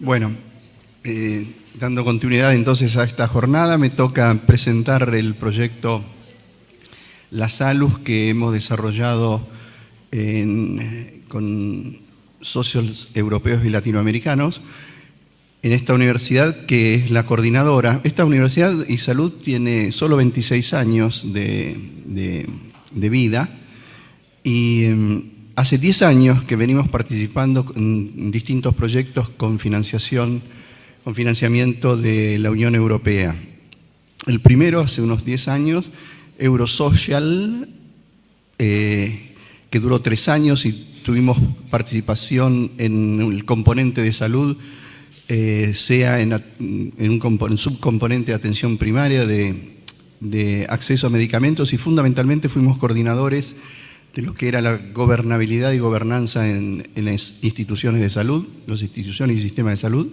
Bueno, dando continuidad entonces a esta jornada, me toca presentar el proyecto La Salus que hemos desarrollado con socios europeos y latinoamericanos en esta universidad que es la coordinadora. Esta universidad y salud tiene solo 26 años de vida y hace 10 años que venimos participando en distintos proyectos con financiamiento de la Unión Europea. El primero, hace unos 10 años, Eurosocial, que duró 3 años y tuvimos participación en el componente de salud, sea en un subcomponente de atención primaria, de acceso a medicamentos, y fundamentalmente fuimos coordinadores de lo que era la gobernabilidad y gobernanza en las instituciones de salud, las instituciones y sistemas de salud.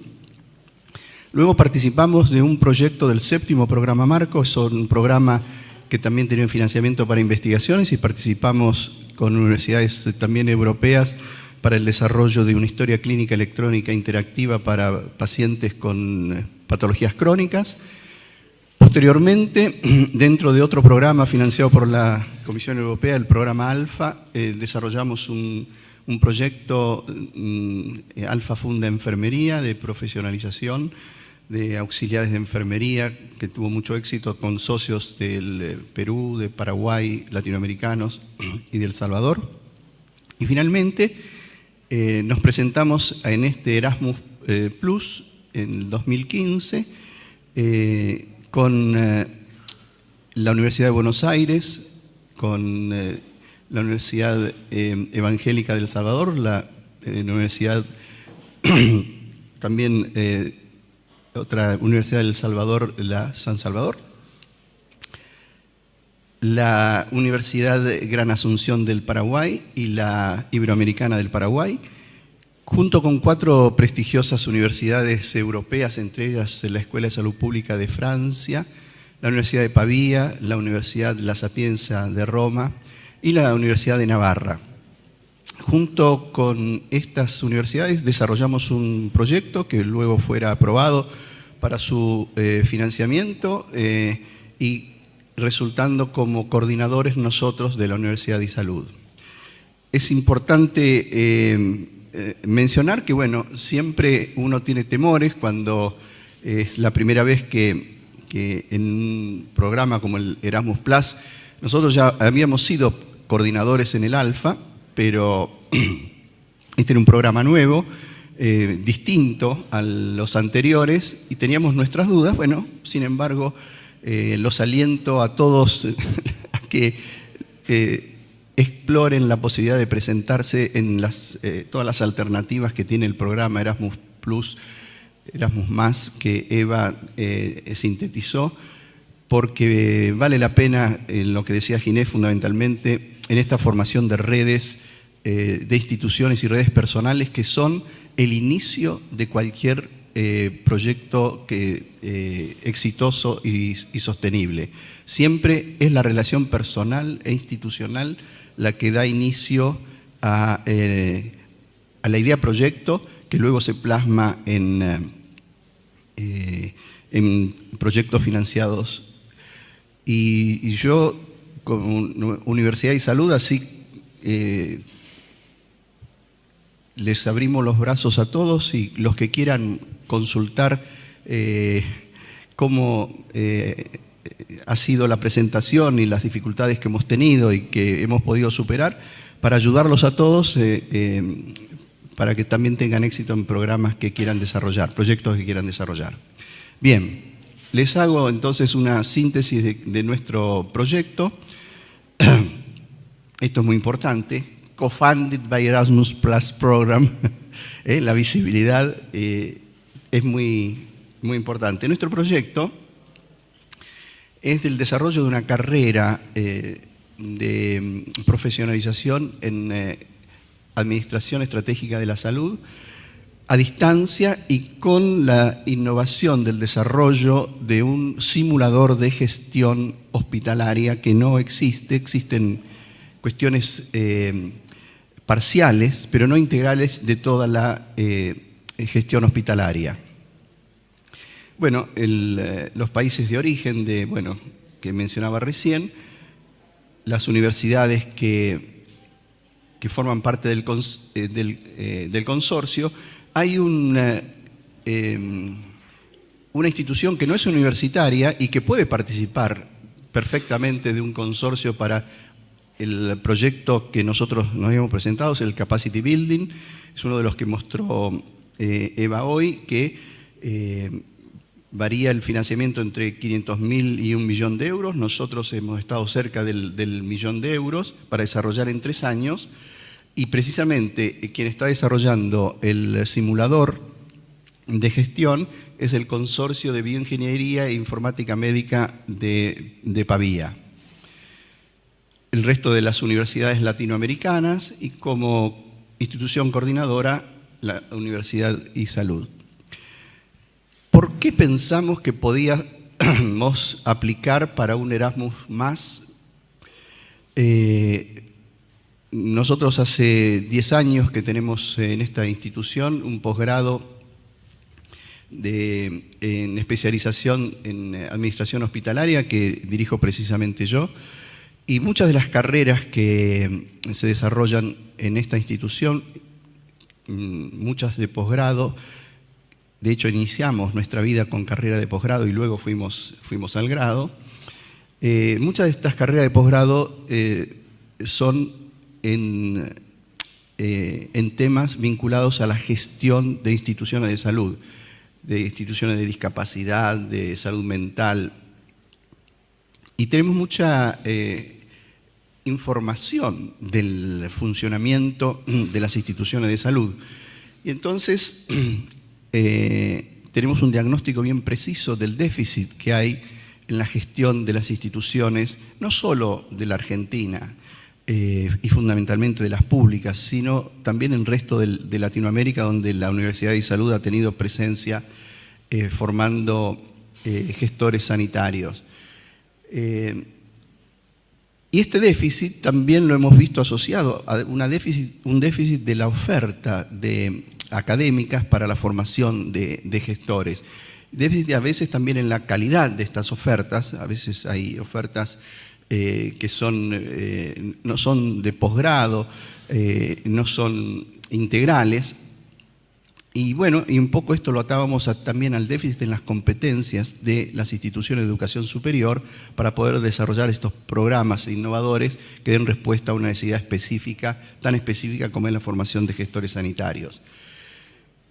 Luego participamos de un proyecto del 7º programa Marco, es un programa que también tenía financiamiento para investigaciones, y participamos con universidades también europeas para el desarrollo de una historia clínica electrónica interactiva para pacientes con patologías crónicas. Posteriormente, dentro de otro programa financiado por la Comisión Europea, el programa Alfa, desarrollamos un proyecto Alfa Funda Enfermería, de profesionalización de auxiliares de enfermería, que tuvo mucho éxito con socios del Perú, de Paraguay, latinoamericanos y de El Salvador. Y finalmente nos presentamos en este Erasmus Plus en el 2015, con la Universidad de Buenos Aires, con la Universidad Evangélica de El Salvador, la Universidad también otra Universidad de El Salvador, la San Salvador, la Universidad Gran Asunción del Paraguay y la Iberoamericana del Paraguay, junto con 4 prestigiosas universidades europeas, entre ellas la Escuela de Salud Pública de Francia, la Universidad de Pavía, la Universidad La Sapienza de Roma y la Universidad de Navarra. Junto con estas universidades desarrollamos un proyecto que luego fuera aprobado para su financiamiento y resultando como coordinadores nosotros de la Universidad de Salud. Es importante mencionar que, bueno, siempre uno tiene temores cuando es la primera vez que en un programa como el Erasmus Plus, nosotros ya habíamos sido coordinadores en el Alfa, pero este era un programa nuevo, distinto a los anteriores, y teníamos nuestras dudas. Bueno, sin embargo, los aliento a todos a que exploren la posibilidad de presentarse en todas las alternativas que tiene el programa Erasmus Plus, Erasmus Más, que Eva sintetizó, porque vale la pena, en lo que decía Ginés fundamentalmente, en esta formación de redes, de instituciones y redes personales que son el inicio de cualquier proyecto exitoso y sostenible. Siempre es la relación personal e institucional la que da inicio a la idea proyecto, que luego se plasma en proyectos financiados. Y yo, como Universidad y Salud, así les abrimos los brazos a todos, y los que quieran consultar cómo ha sido la presentación y las dificultades que hemos tenido y que hemos podido superar, para ayudarlos a todos, para que también tengan éxito en programas que quieran desarrollar, proyectos que quieran desarrollar. Bien, les hago entonces una síntesis de nuestro proyecto. Esto es muy importante. Co-funded by Erasmus Plus Program, la visibilidad es muy importante. Nuestro proyecto es el desarrollo de una carrera de profesionalización en Administración Estratégica de la Salud a distancia, y con la innovación del desarrollo de un simulador de gestión hospitalaria que no existe. Existen cuestiones parciales, pero no integrales, de toda la gestión hospitalaria. Bueno, los países de origen que mencionaba recién, las universidades que forman parte del consorcio, hay una institución que no es universitaria y que puede participar perfectamente de un consorcio para el proyecto que nosotros nos hemos presentado, es el Capacity Building, es uno de los que mostró Eva hoy, que varía el financiamiento entre 500.000 y 1 millón de euros. Nosotros hemos estado cerca del millón de euros para desarrollar en 3 años, y precisamente quien está desarrollando el simulador de gestión es el Consorcio de Bioingeniería e Informática Médica de Pavía. El resto de las universidades latinoamericanas y como institución coordinadora la Universidad y Salud. ¿Por qué pensamos que podíamos aplicar para un Erasmus más? Nosotros hace 10 años que tenemos en esta institución un posgrado en especialización en administración hospitalaria que dirijo precisamente yo, y muchas de las carreras que se desarrollan en esta institución, muchas de posgrado. De hecho, iniciamos nuestra vida con carrera de posgrado y luego fuimos al grado. Muchas de estas carreras de posgrado son en temas vinculados a la gestión de instituciones de salud, de instituciones de discapacidad, de salud mental. Y tenemos mucha información del funcionamiento de las instituciones de salud. Y entonces tenemos un diagnóstico bien preciso del déficit que hay en la gestión de las instituciones, no solo de la Argentina y fundamentalmente de las públicas, sino también en el resto de Latinoamérica, donde la Universidad de Salud ha tenido presencia formando gestores sanitarios. Y este déficit también lo hemos visto asociado a un déficit de la oferta de académicas para la formación de gestores. Déficit a veces también en la calidad de estas ofertas. A veces hay ofertas que no son de posgrado, no son integrales. Y bueno, y un poco esto lo atábamos también al déficit en las competencias de las instituciones de educación superior para poder desarrollar estos programas innovadores que den respuesta a una necesidad específica, tan específica como es la formación de gestores sanitarios.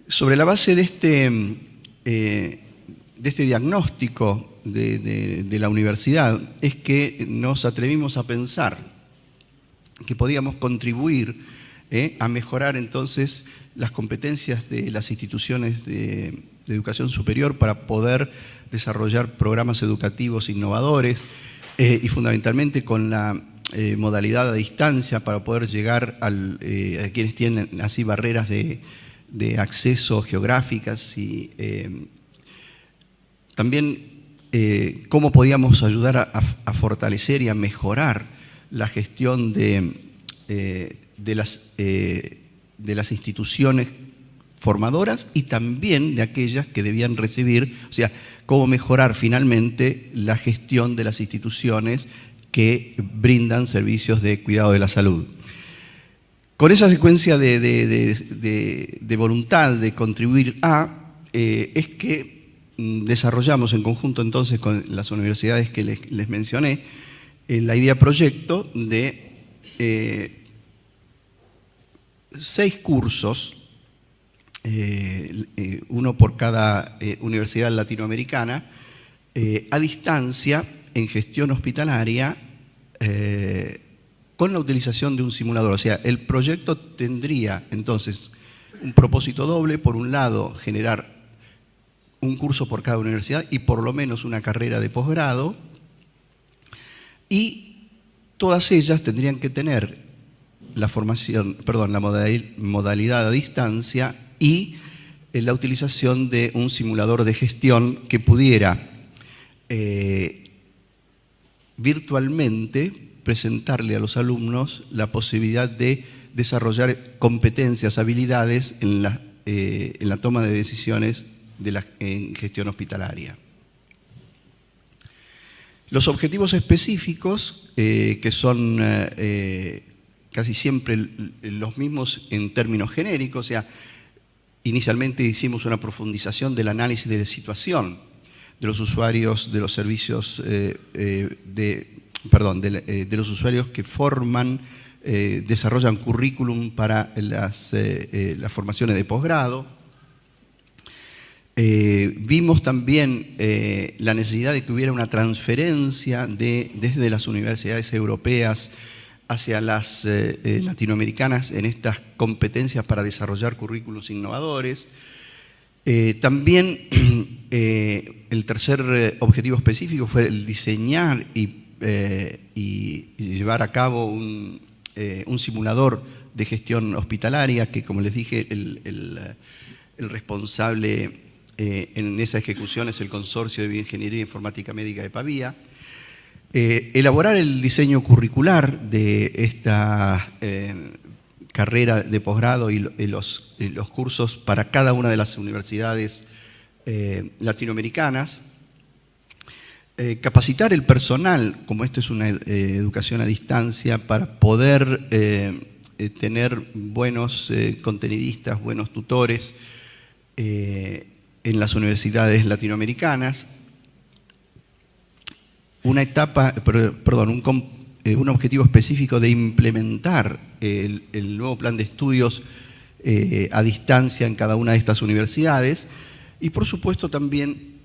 Sobre la base de este diagnóstico de la universidad es que nos atrevimos a pensar que podíamos contribuir a mejorar entonces las competencias de las instituciones de educación superior para poder desarrollar programas educativos innovadores y fundamentalmente con la modalidad a distancia para poder llegar a quienes tienen así barreras de acceso geográficas y también cómo podíamos ayudar a fortalecer y a mejorar la gestión de las instituciones formadoras y también de aquellas que debían recibir, o sea, cómo mejorar finalmente la gestión de las instituciones que brindan servicios de cuidado de la salud. Con esa secuencia de voluntad de contribuir es que desarrollamos en conjunto entonces con las universidades que les mencioné la idea proyecto de 6 cursos, uno por cada universidad latinoamericana, a distancia en gestión hospitalaria con la utilización de un simulador. O sea, el proyecto tendría entonces un propósito doble: por un lado, generar un curso por cada universidad y por lo menos una carrera de posgrado, y todas ellas tendrían que tener la modalidad a distancia y la utilización de un simulador de gestión que pudiera virtualmente presentarle a los alumnos la posibilidad de desarrollar competencias, habilidades en en la toma de decisiones en gestión hospitalaria. Los objetivos específicos, que son casi siempre los mismos en términos genéricos, o sea, inicialmente hicimos una profundización del análisis de la situación de los usuarios de los servicios, de los usuarios que desarrollan currículum para las formaciones de posgrado. Vimos también la necesidad de que hubiera una transferencia desde las universidades europeas hacia las latinoamericanas en estas competencias para desarrollar currículos innovadores. También el tercer objetivo específico fue el diseñar y llevar a cabo un simulador de gestión hospitalaria que, como les dije, el responsable en esa ejecución es el Consorcio de Bioingeniería e Informática Médica de Pavía. Elaborar el diseño curricular de esta carrera de posgrado y los cursos para cada una de las universidades latinoamericanas. Capacitar el personal, como esto es una educación a distancia, para poder tener buenos contenidistas, buenos tutores en las universidades latinoamericanas. Un objetivo específico de implementar el nuevo plan de estudios a distancia en cada una de estas universidades y, por supuesto, también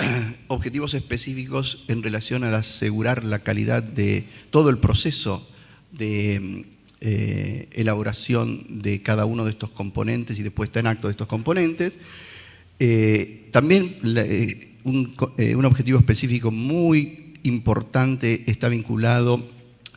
objetivos específicos en relación a asegurar la calidad de todo el proceso de elaboración de cada uno de estos componentes y de puesta en acto de estos componentes. También un objetivo específico muy importante está vinculado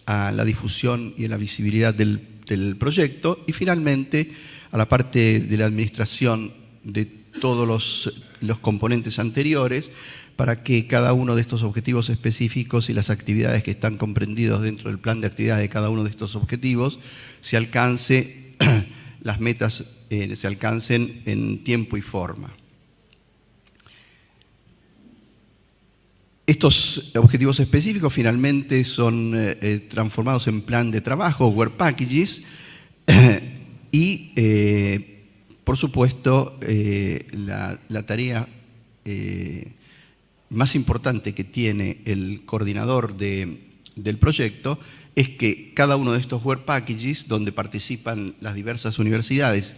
a la difusión y a la visibilidad del proyecto y finalmente a la parte de la administración de todos los componentes anteriores para que cada uno de estos objetivos específicos y las actividades que están comprendidos dentro del plan de actividades de cada uno de estos objetivos se alcance, las metas se alcancen en tiempo y forma. Estos objetivos específicos finalmente son transformados en plan de trabajo, work packages, y por supuesto la tarea más importante que tiene el coordinador del proyecto es que cada uno de estos work packages, donde participan las diversas universidades,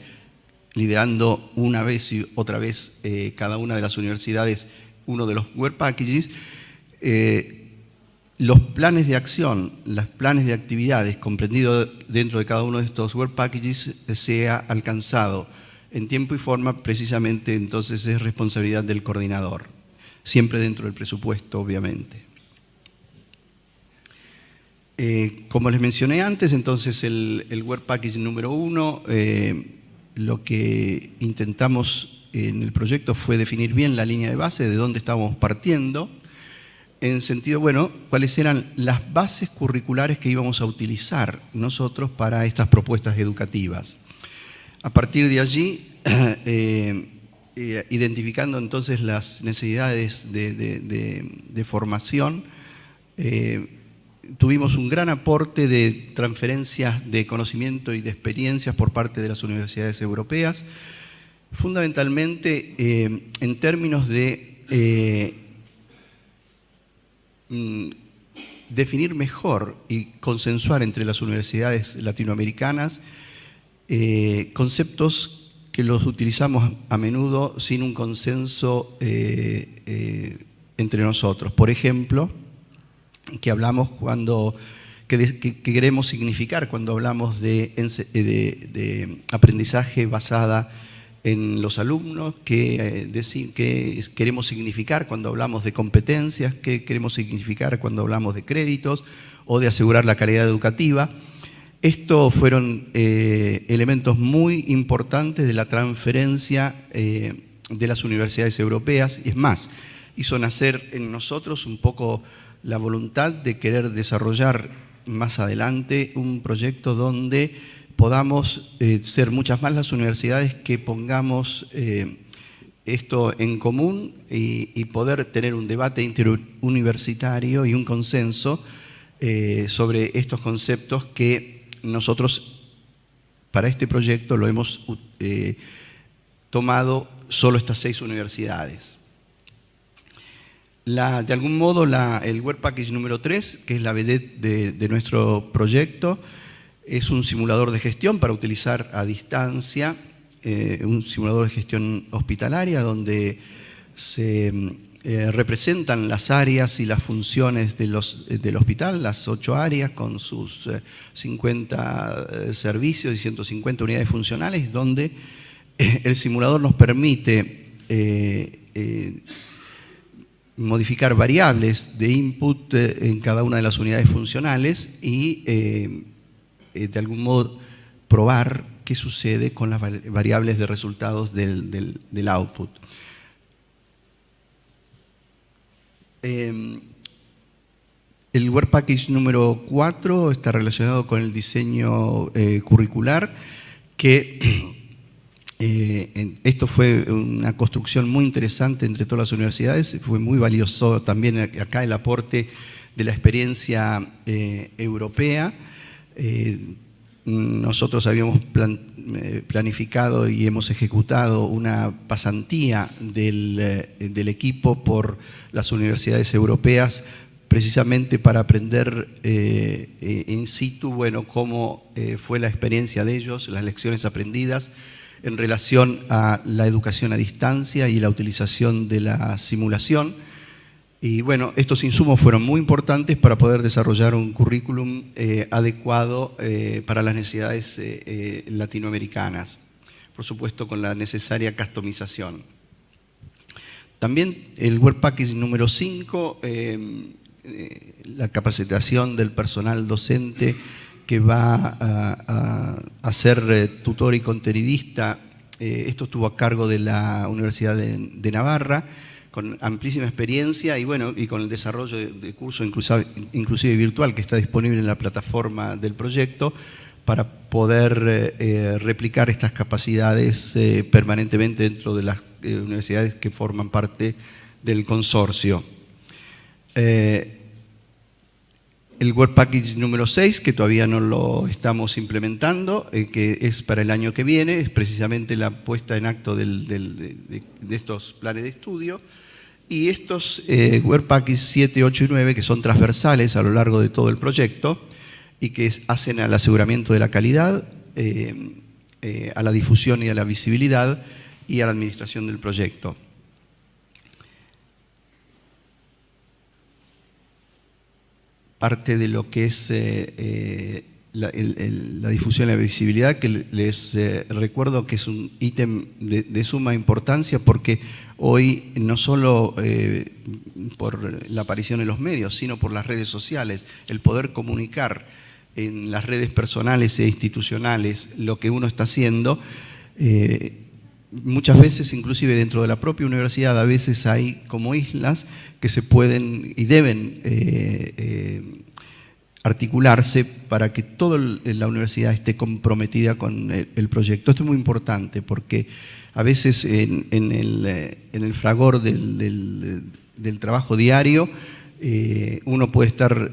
liderando una vez y otra vez cada una de las universidades uno de los work packages, los planes de acción, los planes de actividades comprendidos dentro de cada uno de estos work packages sea alcanzado en tiempo y forma, precisamente entonces es responsabilidad del coordinador, siempre dentro del presupuesto, obviamente. Como les mencioné antes, entonces el work package número 1, lo que intentamos en el proyecto fue definir bien la línea de base, de dónde estábamos partiendo, en sentido, bueno, cuáles eran las bases curriculares que íbamos a utilizar nosotros para estas propuestas educativas. A partir de allí, identificando entonces las necesidades de formación, tuvimos un gran aporte de transferencias de conocimiento y de experiencias por parte de las universidades europeas, fundamentalmente en términos de definir mejor y consensuar entre las universidades latinoamericanas conceptos que los utilizamos a menudo sin un consenso entre nosotros. Por ejemplo, que hablamos que queremos significar cuando hablamos de aprendizaje basada en los alumnos, qué queremos significar cuando hablamos de competencias, qué queremos significar cuando hablamos de créditos o de asegurar la calidad educativa. Estos fueron elementos muy importantes de la transferencia de las universidades europeas. Es más, hizo nacer en nosotros un poco la voluntad de querer desarrollar más adelante un proyecto donde podamos ser muchas más las universidades que pongamos esto en común y poder tener un debate interuniversitario y un consenso sobre estos conceptos que nosotros para este proyecto lo hemos tomado solo estas 6 universidades. De algún modo, el Work Package número 3, que es la vedette de nuestro proyecto, es un simulador de gestión para utilizar a distancia, un simulador de gestión hospitalaria donde se representan las áreas y las funciones del hospital, las 8 áreas con sus 50 servicios y 150 unidades funcionales, donde el simulador nos permite modificar variables de input en cada una de las unidades funcionales y de algún modo probar qué sucede con las variables de resultados del output. El Work Package número 4 está relacionado con el diseño curricular, que esto fue una construcción muy interesante entre todas las universidades, fue muy valioso también acá el aporte de la experiencia europea. Nosotros habíamos planificado y hemos ejecutado una pasantía del equipo por las universidades europeas precisamente para aprender in situ, bueno, cómo fue la experiencia de ellos, las lecciones aprendidas en relación a la educación a distancia y la utilización de la simulación. Y bueno, estos insumos fueron muy importantes para poder desarrollar un currículum adecuado para las necesidades latinoamericanas, por supuesto con la necesaria customización. También el Work Package número 5, la capacitación del personal docente que va a ser tutor y contenidista. Esto estuvo a cargo de la Universidad de Navarra, con amplísima experiencia y bueno, y con el desarrollo de curso inclusive virtual que está disponible en la plataforma del proyecto para poder replicar estas capacidades permanentemente dentro de las universidades que forman parte del consorcio. El Work Package número 6, que todavía no lo estamos implementando, que es para el año que viene, es precisamente la puesta en acto de estos planes de estudio. Y estos Work Package 7, 8 y 9, que son transversales a lo largo de todo el proyecto y que hacen al aseguramiento de la calidad, a la difusión y a la visibilidad y a la administración del proyecto. Parte de lo que es la difusión y la visibilidad, que les recuerdo que es un ítem de suma importancia porque hoy no solo por la aparición en los medios, sino por las redes sociales, el poder comunicar en las redes personales e institucionales lo que uno está haciendo, muchas veces, inclusive dentro de la propia universidad, a veces hay como islas que se pueden y deben articularse para que toda la universidad esté comprometida con el proyecto. Esto es muy importante porque a veces en el fragor del trabajo diario uno puede estar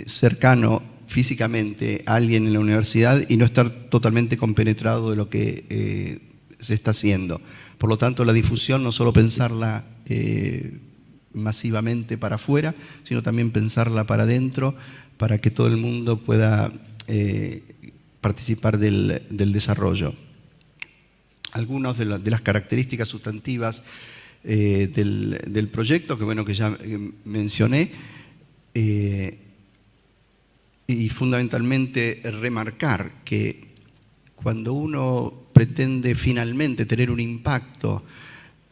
cercano físicamente a alguien en la universidad y no estar totalmente compenetrado de lo que se está haciendo. Por lo tanto, la difusión no solo pensarla masivamente para afuera, sino también pensarla para adentro, para que todo el mundo pueda participar del desarrollo. Algunas de las características sustantivas del proyecto, que bueno, que ya mencioné, y fundamentalmente remarcar que cuando uno pretende finalmente tener un impacto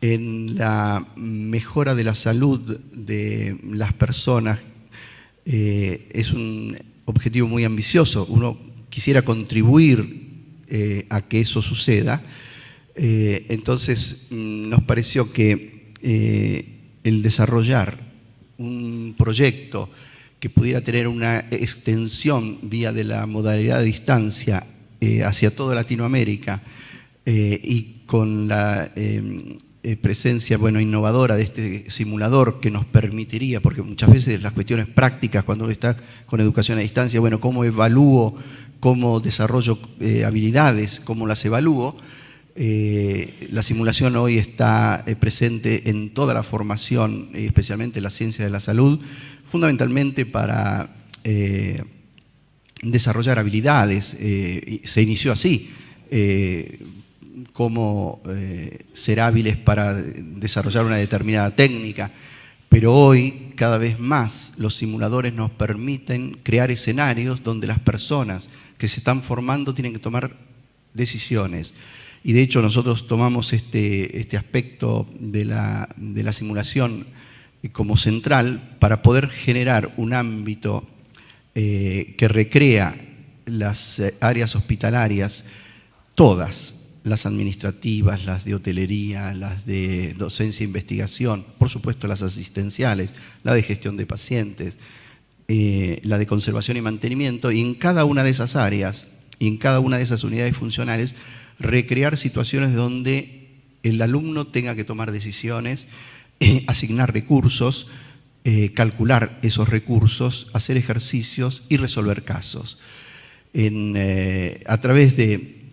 en la mejora de la salud de las personas, es un objetivo muy ambicioso. Uno quisiera contribuir a que eso suceda. Entonces nos pareció que el desarrollar un proyecto que pudiera tener una extensión vía de la modalidad de distancia hacia toda Latinoamérica y con la presencia innovadora de este simulador que nos permitiría, porque muchas veces las cuestiones prácticas cuando uno está con educación a distancia, cómo evalúo, cómo desarrollo habilidades, cómo las evalúo. La simulación hoy está presente en toda la formación, especialmente en la ciencia de la salud, fundamentalmente para desarrollar habilidades. Se inició así, cómo ser hábiles para desarrollar una determinada técnica, pero hoy cada vez más los simuladores nos permiten crear escenarios donde las personas que se están formando tienen que tomar decisiones. Y de hecho nosotros tomamos este aspecto de la simulación como central para poder generar un ámbito que recrea las áreas hospitalarias, todas, las administrativas, las de hotelería, las de docencia e investigación, por supuesto las asistenciales, la de gestión de pacientes, la de conservación y mantenimiento, y en cada una de esas áreas y en cada una de esas unidades funcionales recrear situaciones donde el alumno tenga que tomar decisiones, asignar recursos, calcular esos recursos, hacer ejercicios y resolver casos. A través de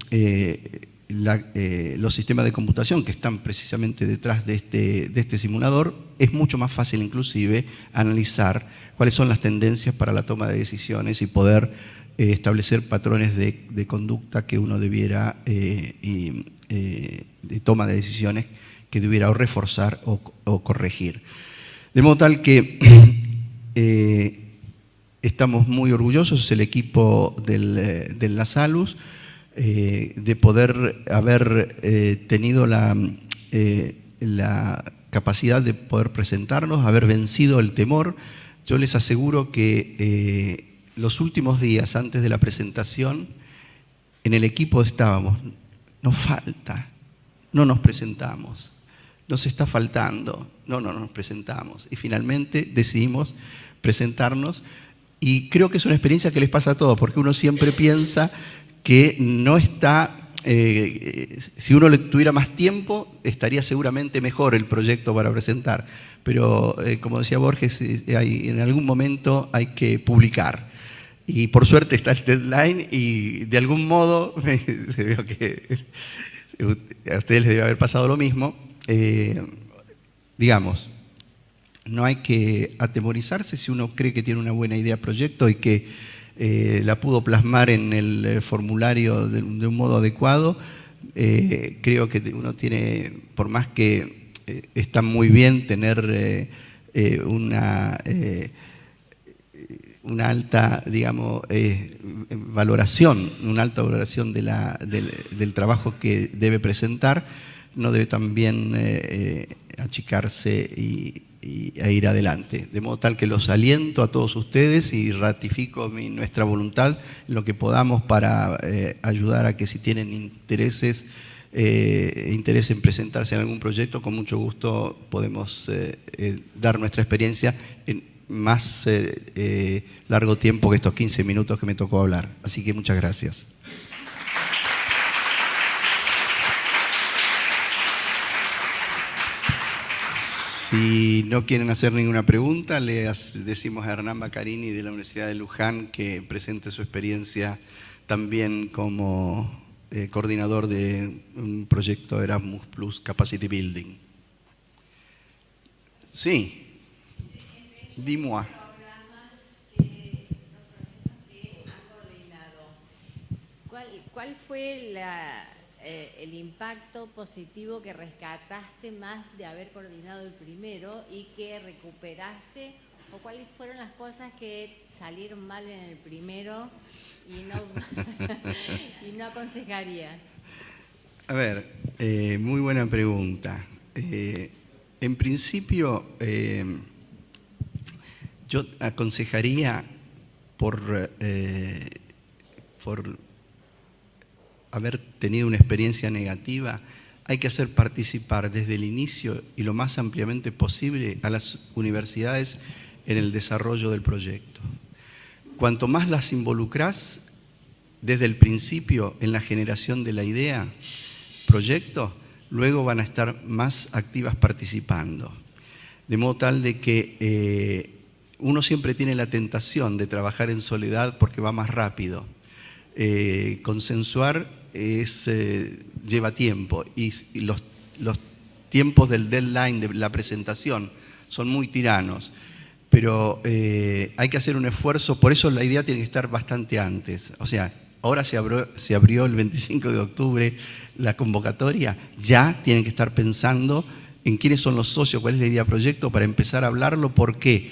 los sistemas de computación que están precisamente detrás de este simulador, es mucho más fácil inclusive analizar cuáles son las tendencias para la toma de decisiones y poder establecer patrones de conducta que uno debiera, de toma de decisiones que debiera o reforzar o corregir. De modo tal que estamos muy orgullosos, el equipo del La Salus, de poder haber tenido la capacidad de poder presentarnos, haber vencido el temor. Yo les aseguro que los últimos días antes de la presentación, en el equipo estábamos, nos falta, no nos presentamos, nos está faltando, no nos presentamos. Y finalmente decidimos presentarnos y creo que es una experiencia que les pasa a todos, porque uno siempre piensa que no está, si uno le tuviera más tiempo, estaría seguramente mejor el proyecto para presentar. Pero como decía Borges, en algún momento hay que publicar. Y por suerte está el deadline y de algún modo, se veo que a ustedes les debe haber pasado lo mismo, digamos, no hay que atemorizarse si uno cree que tiene una buena idea de proyecto y que la pudo plasmar en el formulario de un modo adecuado. Creo que uno tiene, por más que está muy bien tener una alta, digamos, valoración, una alta valoración del trabajo que debe presentar, no debe también achicarse e ir adelante. De modo tal que los aliento a todos ustedes y ratifico nuestra voluntad en lo que podamos para ayudar a que si tienen interés en presentarse en algún proyecto, con mucho gusto podemos dar nuestra experiencia en más largo tiempo que estos 15 minutos que me tocó hablar. Así que muchas gracias. Si no quieren hacer ninguna pregunta, le decimos a Hernán Baccarini de la Universidad de Luján que presente su experiencia también como coordinador de un proyecto Erasmus Plus Capacity Building. Sí. Dis-moi. ¿Cuál fue el impacto positivo que rescataste más de haber coordinado el primero y que recuperaste? ¿O cuáles fueron las cosas que salieron mal en el primero y no aconsejarías? A ver, muy buena pregunta. En principio, yo aconsejaría por haber tenido una experiencia negativa, hay que hacer participar desde el inicio y lo más ampliamente posible a las universidades en el desarrollo del proyecto. Cuanto más las involucrás desde el principio en la generación de la idea, proyecto, luego van a estar más activas participando. De modo tal de que uno siempre tiene la tentación de trabajar en soledad porque va más rápido. Consensuar lleva tiempo y los tiempos del deadline de la presentación son muy tiranos. Pero hay que hacer un esfuerzo, por eso la idea tiene que estar bastante antes. O sea, ahora se abrió el 25 de octubre la convocatoria, ya tienen que estar pensando en quiénes son los socios, cuál es la idea proyecto para empezar a hablarlo, porque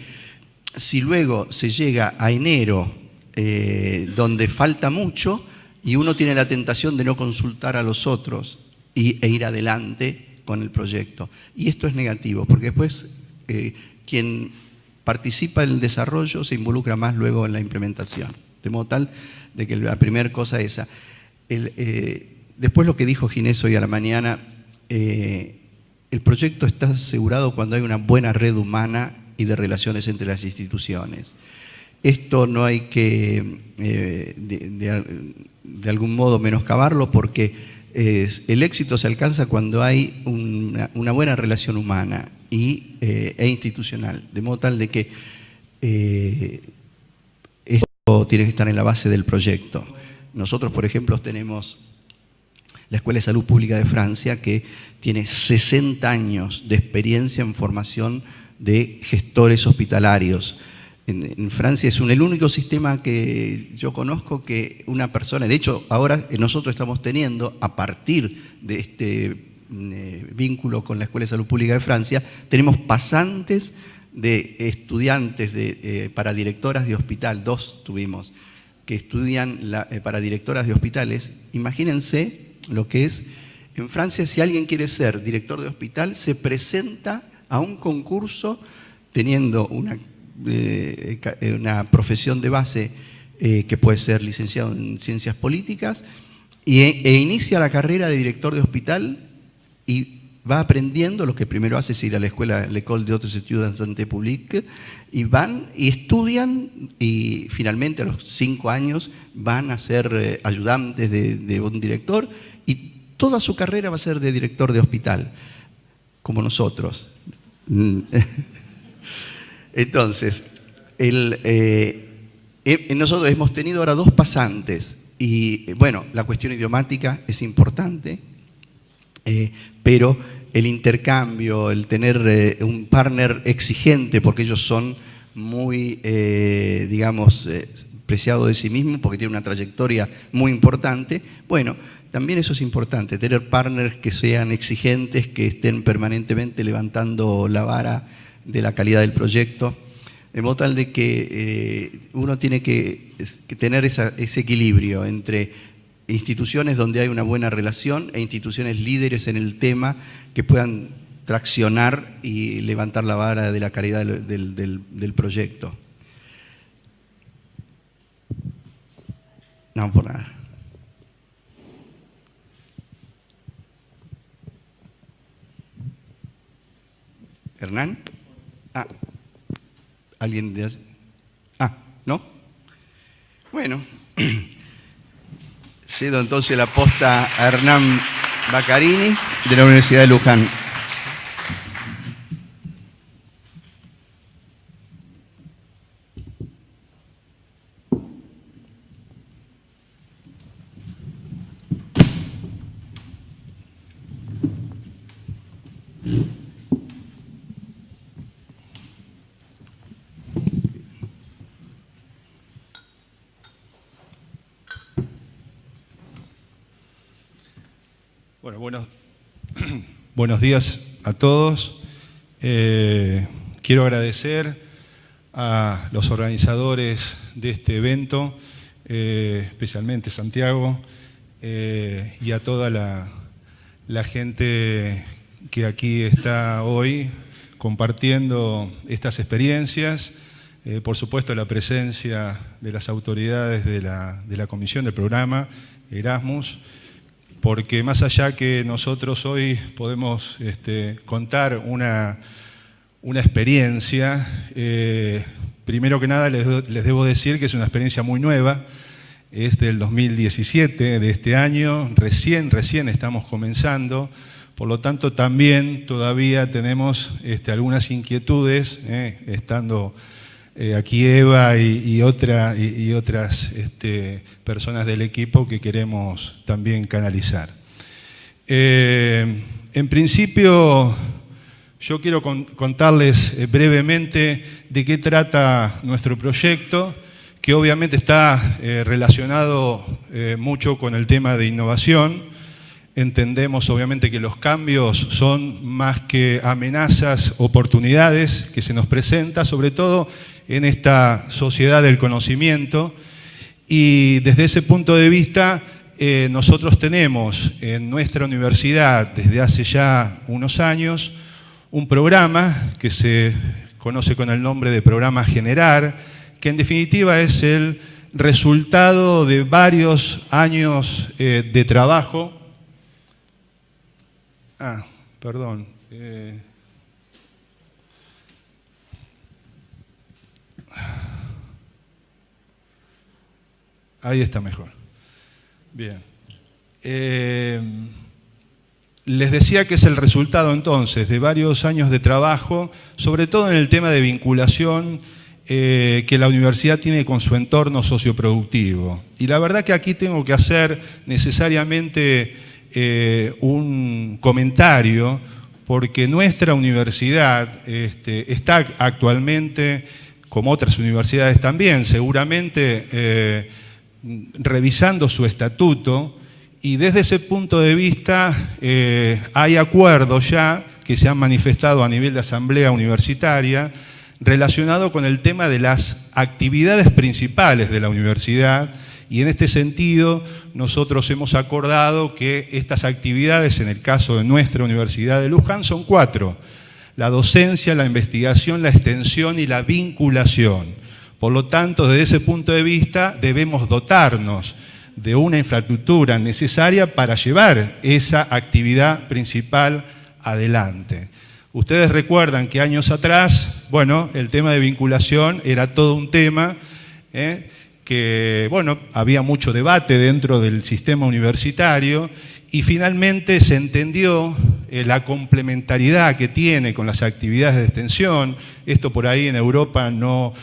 si luego se llega a enero, donde falta mucho, y uno tiene la tentación de no consultar a los otros e ir adelante con el proyecto. Y esto es negativo, porque después quien participa en el desarrollo se involucra más luego en la implementación. De modo tal de que la primera cosa es esa. Después lo que dijo Ginés hoy a la mañana, el proyecto está asegurado cuando hay una buena red humana y de relaciones entre las instituciones. Esto no hay que de algún modo menoscabarlo, porque el éxito se alcanza cuando hay una buena relación humana e institucional, de modo tal de que esto tiene que estar en la base del proyecto. Nosotros, por ejemplo, tenemos la Escuela de Salud Pública de Francia, que tiene 60 años de experiencia en formación de gestores hospitalarios. En Francia es el único sistema que yo conozco que una persona, de hecho ahora nosotros estamos teniendo, a partir de este vínculo con la Escuela de Salud Pública de Francia, tenemos pasantes de estudiantes para directoras de hospital, 2 tuvimos, que estudian para directoras de hospitales. Imagínense lo que es, en Francia, si alguien quiere ser director de hospital, se presenta a un concurso teniendo una profesión de base que puede ser licenciado en ciencias políticas e inicia la carrera de director de hospital y va aprendiendo. Lo que primero hace es ir a la escuela, l'École des Hautes Études en Santé Publique, y van y estudian y finalmente a los 5 años van a ser ayudantes de un director y toda su carrera va a ser de director de hospital, como nosotros. Entonces, nosotros hemos tenido ahora 2 pasantes y, bueno, la cuestión idiomática es importante, pero el intercambio, el tener un partner exigente, porque ellos son muy, digamos, preciados de sí mismos, porque tienen una trayectoria muy importante, bueno, también eso es importante, tener partners que sean exigentes, que estén permanentemente levantando la vara de la calidad del proyecto, de modo tal de que uno tiene que tener ese equilibrio entre instituciones donde hay una buena relación e instituciones líderes en el tema que puedan traccionar y levantar la vara de la calidad del proyecto. No, por nada. ¿Hernán? Ah, ¿alguien de allá? Ah, ¿no? Bueno, cedo entonces la posta a Hernán Baccarini, de la Universidad de Luján. Bueno, buenos días a todos. Quiero agradecer a los organizadores de este evento, especialmente Santiago, y a toda la gente que aquí está hoy compartiendo estas experiencias. Por supuesto, la presencia de las autoridades de la comisión del programa Erasmus, porque más allá que nosotros hoy podemos contar una una experiencia. Primero que nada les debo decir que es una experiencia muy nueva, es del 2017, de este año, recién estamos comenzando, por lo tanto también todavía tenemos algunas inquietudes, estando aquí Eva y otras personas del equipo que queremos también canalizar. En principio, yo quiero contarles brevemente de qué trata nuestro proyecto, que obviamente está relacionado mucho con el tema de innovación. Entendemos obviamente que los cambios son más que amenazas, oportunidades que se nos presentan, sobre todo en esta sociedad del conocimiento. Y desde ese punto de vista, nosotros tenemos en nuestra universidad, desde hace ya unos años, un programa que se conoce con el nombre de Programa Generar, que en definitiva es el resultado de varios años de trabajo. Perdón. Ahí está mejor. Bien. Les decía que es el resultado entonces de varios años de trabajo, sobre todo en el tema de vinculación que la universidad tiene con su entorno socioproductivo. Y la verdad que aquí tengo que hacer necesariamente un comentario, porque nuestra universidad está actualmente, como otras universidades también, seguramente revisando su estatuto. Y desde ese punto de vista hay acuerdos ya que se han manifestado a nivel de asamblea universitaria relacionado con el tema de las actividades principales de la universidad, y en este sentido nosotros hemos acordado que estas actividades, en el caso de nuestra Universidad de Luján, son 4: la docencia, la investigación, la extensión y la vinculación. Por lo tanto, desde ese punto de vista debemos dotarnos de una infraestructura necesaria para llevar esa actividad principal adelante. Ustedes recuerdan que años atrás, bueno, el tema de vinculación era todo un tema, que, bueno, había mucho debate dentro del sistema universitario, y finalmente se entendió la complementariedad que tiene con las actividades de extensión. Esto por ahí en Europa no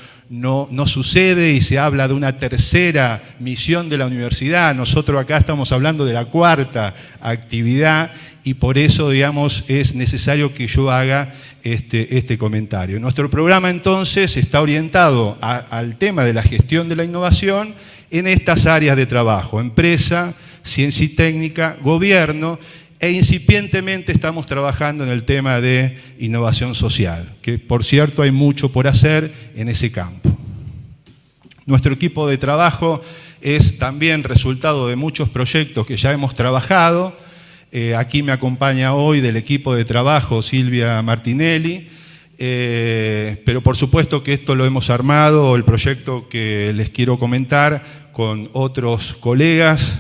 sucede, y se habla de una tercera misión de la universidad. Nosotros acá estamos hablando de la 4ª actividad, y por eso, digamos, es necesario que yo haga este comentario. Nuestro programa entonces está orientado al tema de la gestión de la innovación en estas áreas de trabajo: empresa, ciencia y técnica, gobierno, e incipientemente estamos trabajando en el tema de innovación social, que por cierto hay mucho por hacer en ese campo. Nuestro equipo de trabajo es también resultado de muchos proyectos que ya hemos trabajado. Aquí me acompaña hoy del equipo de trabajo Silvia Martinelli, pero por supuesto que esto lo hemos armado, el proyecto que les quiero comentar, con otros colegas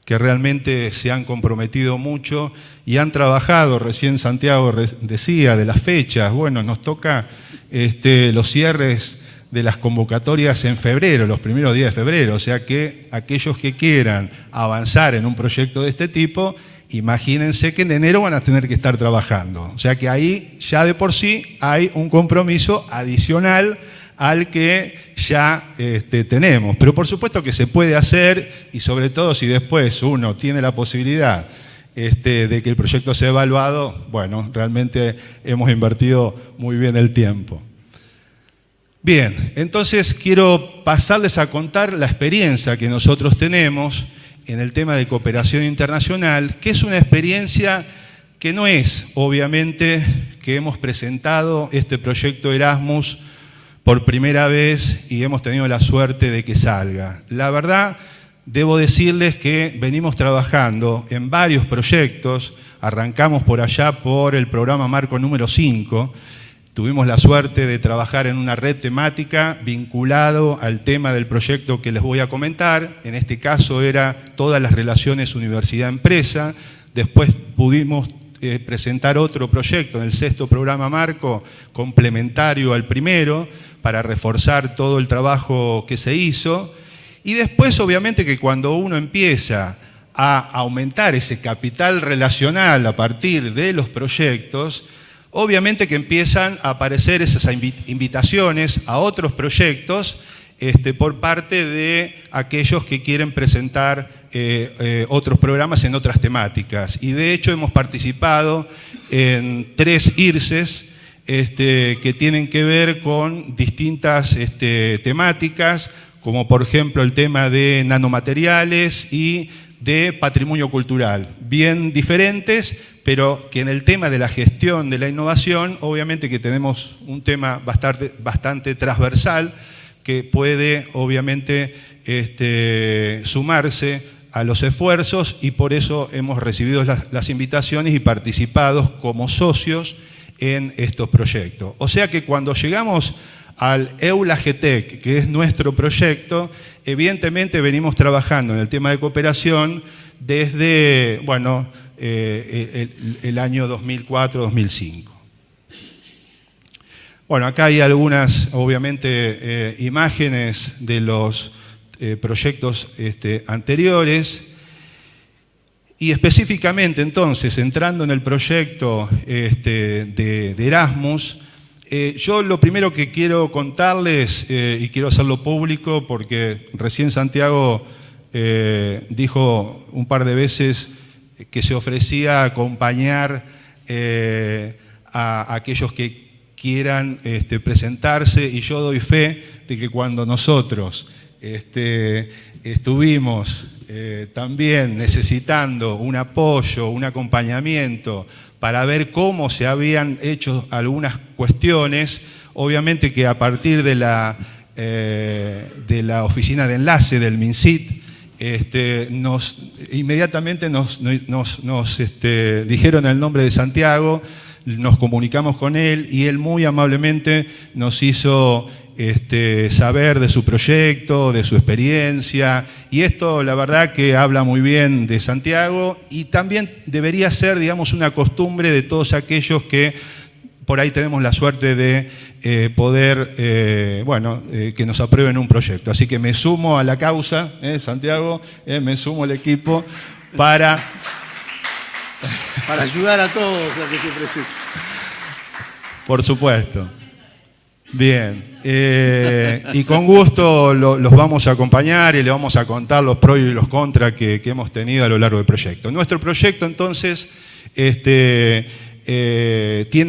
que realmente se han comprometido mucho y han trabajado. Recién Santiago decía de las fechas. Bueno, nos toca los cierres de las convocatorias en febrero, los primeros días de febrero, o sea que aquellos que quieran avanzar en un proyecto de este tipo, imagínense que en enero van a tener que estar trabajando. O sea que ahí ya de por sí hay un compromiso adicional al que ya tenemos. Pero por supuesto que se puede hacer, y sobre todo si después uno tiene la posibilidad de que el proyecto sea evaluado, bueno, realmente hemos invertido muy bien el tiempo. Bien, entonces quiero pasarles a contar la experiencia que nosotros tenemos en el tema de cooperación internacional, que es una experiencia que no es, obviamente, que hemos presentado este proyecto Erasmus por primera vez y hemos tenido la suerte de que salga. La verdad, debo decirles que venimos trabajando en varios proyectos. Arrancamos por allá por el programa Marco número 5. Tuvimos la suerte de trabajar en una red temática vinculado al tema del proyecto que les voy a comentar. En este caso era todas las relaciones universidad-empresa. Después pudimos presentar otro proyecto en el 6º programa marco, complementario al primero, para reforzar todo el trabajo que se hizo. Y después, obviamente, que cuando uno empieza a aumentar ese capital relacional a partir de los proyectos, obviamente que empiezan a aparecer esas invitaciones a otros proyectos por parte de aquellos que quieren presentar otros programas en otras temáticas. Y de hecho hemos participado en 3 IRCES que tienen que ver con distintas temáticas, como por ejemplo el tema de nanomateriales y de patrimonio cultural, bien diferentes, pero que en el tema de la gestión de la innovación, obviamente que tenemos un tema bastante transversal, que puede obviamente sumarse a los esfuerzos, y por eso hemos recibido las invitaciones y participado como socios en estos proyectos. O sea que cuando llegamos al EULA GTEC, que es nuestro proyecto, evidentemente venimos trabajando en el tema de cooperación desde, bueno, el año 2004-2005. Bueno, acá hay algunas, obviamente, imágenes de los proyectos anteriores. Y específicamente, entonces, entrando en el proyecto de Erasmus, yo lo primero que quiero contarles, y quiero hacerlo público porque recién Santiago dijo un par de veces que se ofrecía a acompañar a aquellos que quieran presentarse, y yo doy fe de que cuando nosotros estuvimos también necesitando un apoyo, un acompañamiento para ver cómo se habían hecho algunas cuestiones, obviamente que a partir de la oficina de enlace del MinSit, inmediatamente nos dijeron el nombre de Santiago, nos comunicamos con él y él muy amablemente nos hizo saber de su proyecto, de su experiencia, y esto la verdad que habla muy bien de Santiago, y también debería ser, digamos, una costumbre de todos aquellos que por ahí tenemos la suerte de poder, que nos aprueben un proyecto. Así que me sumo a la causa, Santiago, me sumo al equipo para ayudar a todos a que se presenten. Por supuesto. Bien, y con gusto los vamos a acompañar y le vamos a contar los pros y los contras que hemos tenido a lo largo del proyecto. Nuestro proyecto, entonces, tiene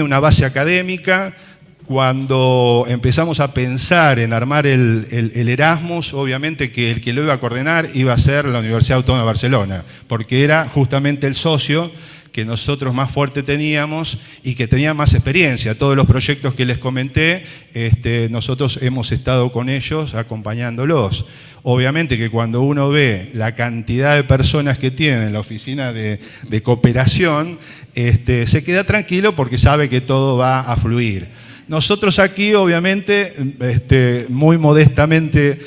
una base académica. Cuando empezamos a pensar en armar el Erasmus, obviamente que el que lo iba a coordinar iba a ser la Universidad Autónoma de Barcelona, porque era justamente el socio que nosotros más fuerte teníamos y que tenía más experiencia. Todos los proyectos que les comenté, nosotros hemos estado con ellos acompañándolos. Obviamente que cuando uno ve la cantidad de personas que tiene en la oficina de cooperación, se queda tranquilo porque sabe que todo va a fluir. Nosotros aquí, obviamente, muy modestamente,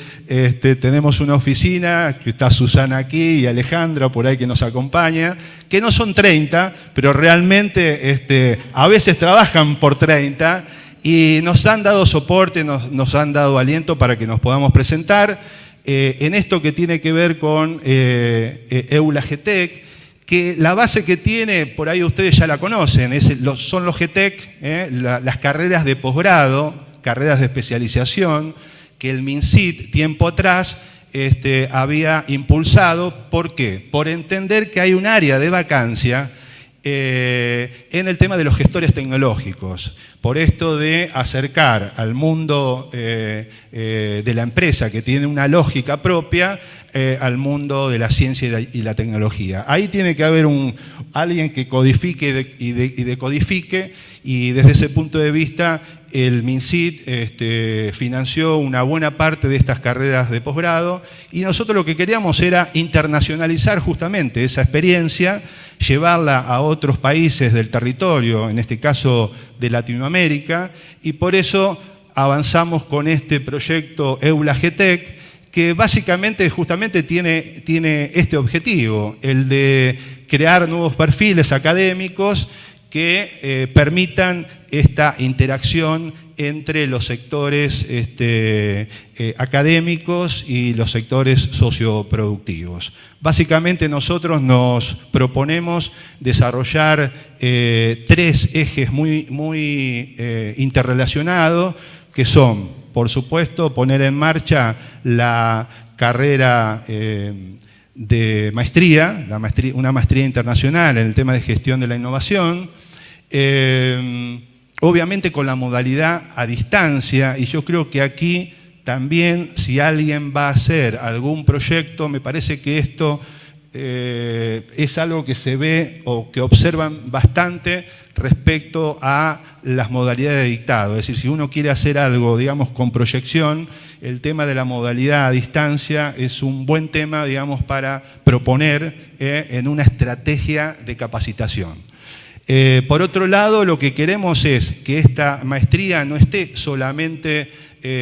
tenemos una oficina, que está Susana aquí y Alejandra por ahí que nos acompaña, que no son 30, pero realmente a veces trabajan por 30 y nos han dado soporte, nos han dado aliento para que nos podamos presentar en esto que tiene que ver con EULA GTEC, que la base que tiene, por ahí ustedes ya la conocen, son los GTEC, las carreras de posgrado, carreras de especialización, que el MinSit tiempo atrás había impulsado. ¿Por qué? Por entender que hay un área de vacancia en el tema de los gestores tecnológicos, por esto de acercar al mundo de la empresa, que tiene una lógica propia, al mundo de la ciencia y la tecnología. Ahí tiene que haber alguien que codifique y decodifique, y desde ese punto de vista el MinSit financió una buena parte de estas carreras de posgrado, y nosotros lo que queríamos era internacionalizar justamente esa experiencia, llevarla a otros países del territorio, en este caso de Latinoamérica, y por eso avanzamos con este proyecto EULA GTEC, que básicamente justamente tiene este objetivo, el de crear nuevos perfiles académicos que permitan esta interacción entre los sectores académicos y los sectores socioproductivos. Básicamente nosotros nos proponemos desarrollar 3 ejes muy interrelacionados, que son, por supuesto, poner en marcha la carrera de maestría, una maestría internacional en el tema de gestión de la innovación, obviamente con la modalidad a distancia, y yo creo que aquí también, si alguien va a hacer algún proyecto, me parece que esto es algo que se ve o que observan bastante respecto a las modalidades de dictado. Es decir, si uno quiere hacer algo, digamos, con proyección, el tema de la modalidad a distancia es un buen tema, digamos, para proponer en una estrategia de capacitación. Por otro lado, lo que queremos es que esta maestría no esté solamente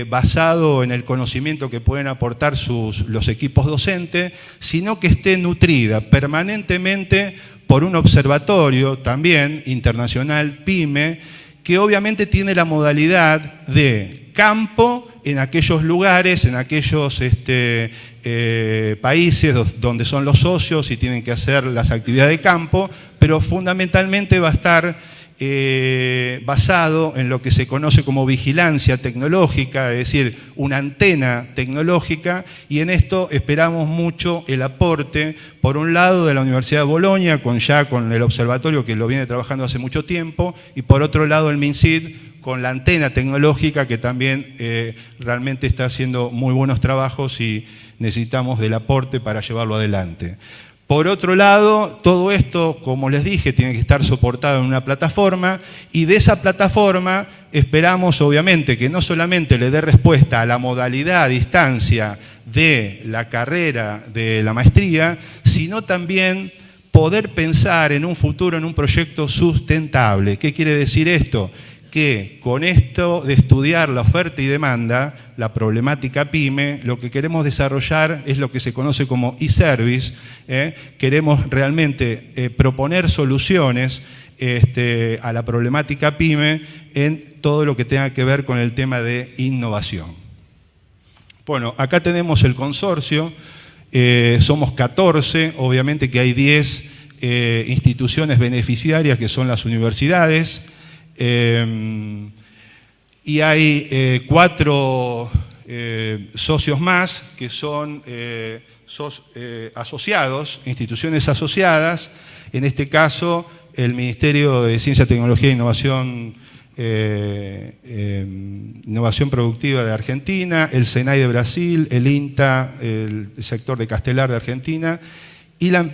basado en el conocimiento que pueden aportar los equipos docentes, sino que esté nutrida permanentemente por un observatorio también internacional, PYME, que obviamente tiene la modalidad de campo en aquellos lugares, en aquellos países donde son los socios y tienen que hacer las actividades de campo, pero fundamentalmente va a estar basado en lo que se conoce como vigilancia tecnológica, es decir, una antena tecnológica, y en esto esperamos mucho el aporte, por un lado, de la Universidad de Bolonia, con el observatorio que lo viene trabajando hace mucho tiempo, y por otro lado el MinSID, con la antena tecnológica, que también realmente está haciendo muy buenos trabajos y necesitamos del aporte para llevarlo adelante. Por otro lado, todo esto, como les dije, tiene que estar soportado en una plataforma, y de esa plataforma esperamos, obviamente, que no solamente le dé respuesta a la modalidad a distancia de la carrera de la maestría, sino también poder pensar en un futuro, en un proyecto sustentable. ¿Qué quiere decir esto? Que con esto de estudiar la oferta y demanda, la problemática PYME, lo que queremos desarrollar es lo que se conoce como e-service. Queremos realmente proponer soluciones a la problemática PYME en todo lo que tenga que ver con el tema de innovación. Bueno, acá tenemos el consorcio, somos 14, obviamente que hay 10 instituciones beneficiarias que son las universidades. Y hay 4 socios más que son asociados, instituciones asociadas, en este caso el Ministerio de Ciencia, Tecnología e Innovación Productiva de Argentina, el SENAI de Brasil, el INTA, el sector de Castelar de Argentina, y la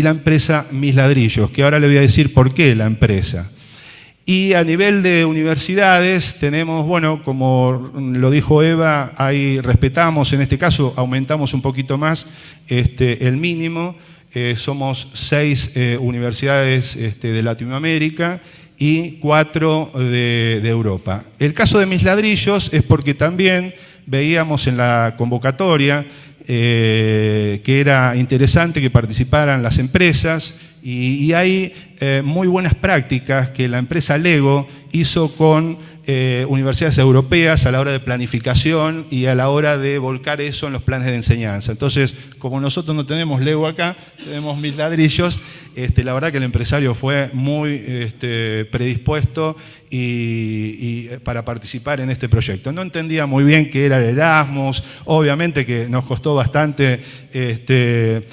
empresa Mis Ladrillos, que ahora le voy a decir por qué la empresa. Y a nivel de universidades tenemos, bueno, como lo dijo Eva, ahí respetamos, en este caso aumentamos un poquito más el mínimo, somos 6 universidades de Latinoamérica y 4 de Europa. El caso de Mis Ladrillos es porque también veíamos en la convocatoria que era interesante que participaran las empresas, y hay muy buenas prácticas que la empresa Lego hizo con universidades europeas a la hora de planificación y a la hora de volcar eso en los planes de enseñanza. Entonces, como nosotros no tenemos Lego acá, tenemos Mis Ladrillos, la verdad que el empresario fue muy predispuesto y para participar en este proyecto. No entendía muy bien qué era el Erasmus, obviamente que nos costó bastante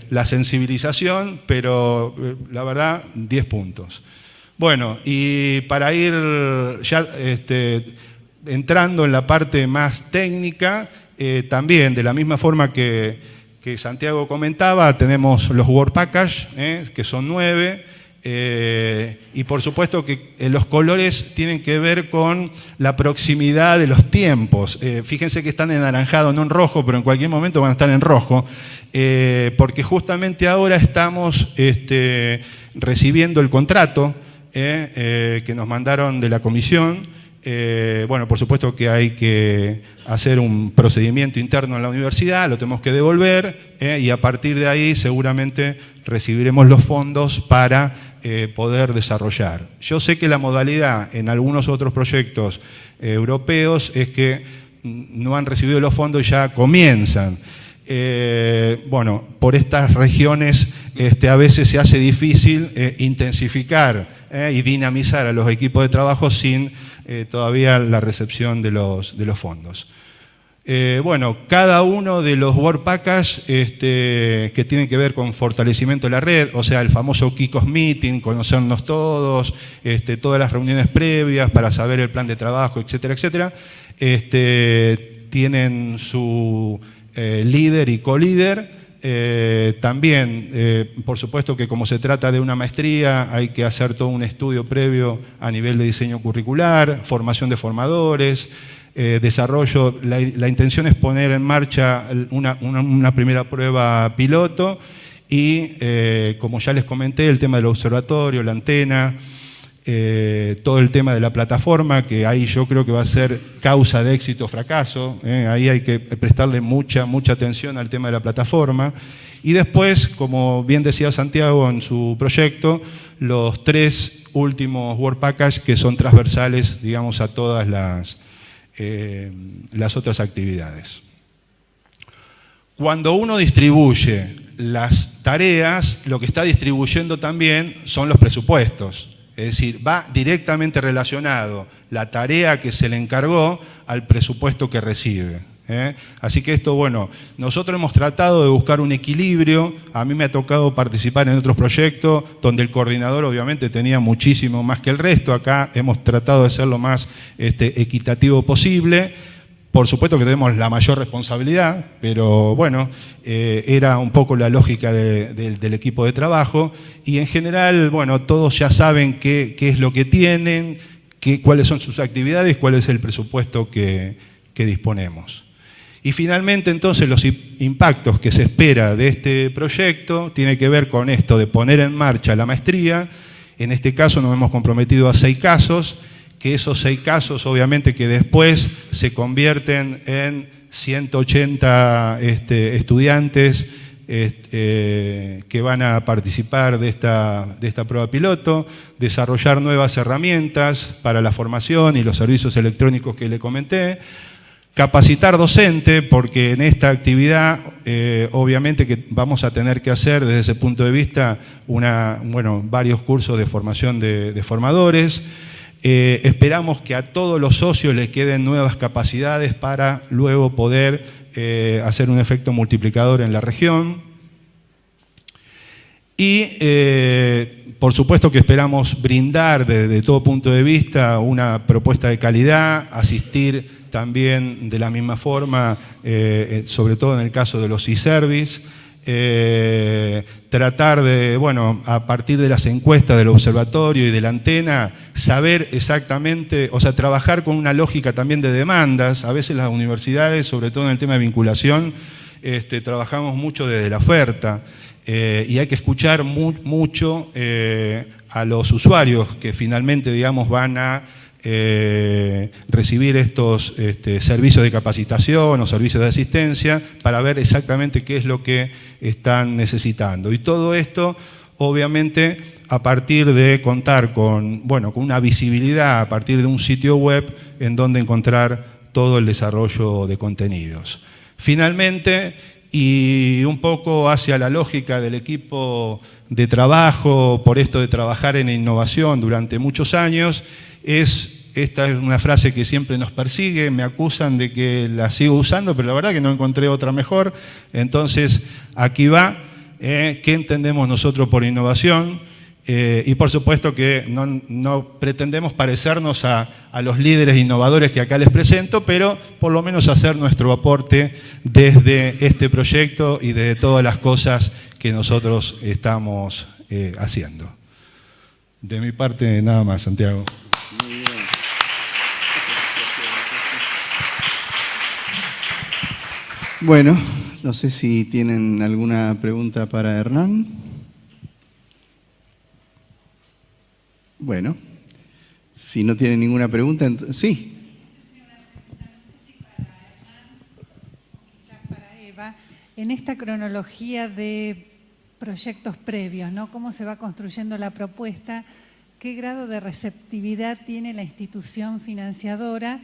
la sensibilización, pero la verdad, 10 puntos. Bueno, y para ir ya entrando en la parte más técnica, también de la misma forma que Santiago comentaba, tenemos los Work Package, que son 9, y por supuesto que los colores tienen que ver con la proximidad de los tiempos. Fíjense que están en anaranjado, no en rojo, pero en cualquier momento van a estar en rojo, porque justamente ahora estamos recibiendo el contrato que nos mandaron de la comisión, Bueno, por supuesto que hay que hacer un procedimiento interno en la universidad, lo tenemos que devolver y a partir de ahí seguramente recibiremos los fondos para poder desarrollar. Yo sé que la modalidad en algunos otros proyectos europeos es que no han recibido los fondos y ya comienzan. Bueno, por estas regiones a veces se hace difícil intensificar y dinamizar a los equipos de trabajo sin todavía la recepción de los fondos. Bueno, cada uno de los Work Package que tienen que ver con fortalecimiento de la red, o sea, el famoso Kickoff Meeting, conocernos todos, todas las reuniones previas para saber el plan de trabajo, etcétera, etcétera, tienen su líder y co-líder. También, por supuesto que como se trata de una maestría, hay que hacer todo un estudio previo a nivel de diseño curricular, formación de formadores, desarrollo. La intención es poner en marcha una primera prueba piloto y, como ya les comenté, el tema del observatorio, la antena, todo el tema de la plataforma, que ahí yo creo que va a ser causa de éxito o fracaso. Ahí hay que prestarle mucha atención al tema de la plataforma. Y después, como bien decía Santiago en su proyecto, los 3 últimos Work Package que son transversales, digamos, a todas las otras actividades. Cuando uno distribuye las tareas, lo que está distribuyendo también son los presupuestos. Es decir, va directamente relacionado la tarea que se le encargó al presupuesto que recibe. Así que esto, bueno, nosotros hemos tratado de buscar un equilibrio. A mí me ha tocado participar en otros proyectos donde el coordinador obviamente tenía muchísimo más que el resto. Acá hemos tratado de ser lo más equitativo posible. Por supuesto que tenemos la mayor responsabilidad, pero bueno, era un poco la lógica del equipo de trabajo y en general, bueno, todos ya saben qué es lo que tienen, cuáles son sus actividades, cuál es el presupuesto que disponemos. Y finalmente, entonces, los impactos que se espera de este proyecto tiene que ver con esto de poner en marcha la maestría. En este caso nos hemos comprometido a 6 casos, que esos 6 casos obviamente que después se convierten en 180 estudiantes que van a participar de esta prueba piloto, desarrollar nuevas herramientas para la formación y los servicios electrónicos que le comenté, capacitar docente, porque en esta actividad obviamente que vamos a tener que hacer desde ese punto de vista varios cursos de formación de formadores. Esperamos que a todos los socios les queden nuevas capacidades para luego poder hacer un efecto multiplicador en la región. Y por supuesto que esperamos brindar desde todo punto de vista una propuesta de calidad, asistir también de la misma forma, sobre todo en el caso de los e-service. Tratar de, a partir de las encuestas del observatorio y de la antena, saber exactamente, o sea, trabajar con una lógica también de demandas. A veces las universidades, sobre todo en el tema de vinculación, trabajamos mucho desde la oferta y hay que escuchar mucho a los usuarios que finalmente, digamos, van a recibir estos servicios de capacitación o servicios de asistencia para ver exactamente qué es lo que están necesitando. Y todo esto, obviamente, a partir de contar con una visibilidad, a partir de un sitio web en donde encontrar todo el desarrollo de contenidos. Finalmente, y un poco hacia la lógica del equipo de trabajo, por esto de trabajar en innovación durante muchos años, esta es una frase que siempre nos persigue, me acusan de que la sigo usando, pero la verdad que no encontré otra mejor. Entonces, aquí va, ¿qué entendemos nosotros por innovación? Y por supuesto que no pretendemos parecernos a los líderes innovadores que acá les presento, pero por lo menos hacer nuestro aporte desde este proyecto y desde todas las cosas que nosotros estamos haciendo. De mi parte, nada más, Santiago. Muy bien. Bueno, no sé si tienen alguna pregunta para Hernán. Bueno, Si no tiene ninguna pregunta, sí. Para Eva, en esta cronología de proyectos previos, ¿no? ¿Cómo se va construyendo la propuesta? ¿Qué grado de receptividad tiene la institución financiadora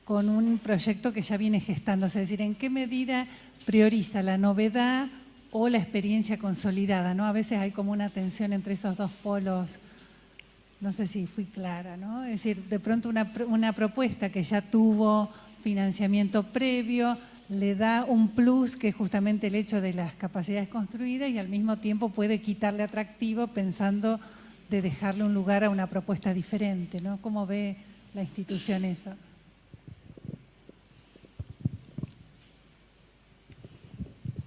con un proyecto que ya viene gestándose? Es decir, ¿en qué medida prioriza la novedad o la experiencia consolidada, ¿no? A veces hay como una tensión entre esos dos polos. No sé si fui clara, ¿no? Es decir, de pronto una propuesta que ya tuvo financiamiento previo le da un plus, que es justamente el hecho de las capacidades construidas, y al mismo tiempo puede quitarle atractivo pensando de dejarle un lugar a una propuesta diferente, ¿no? ¿Cómo ve la institución eso?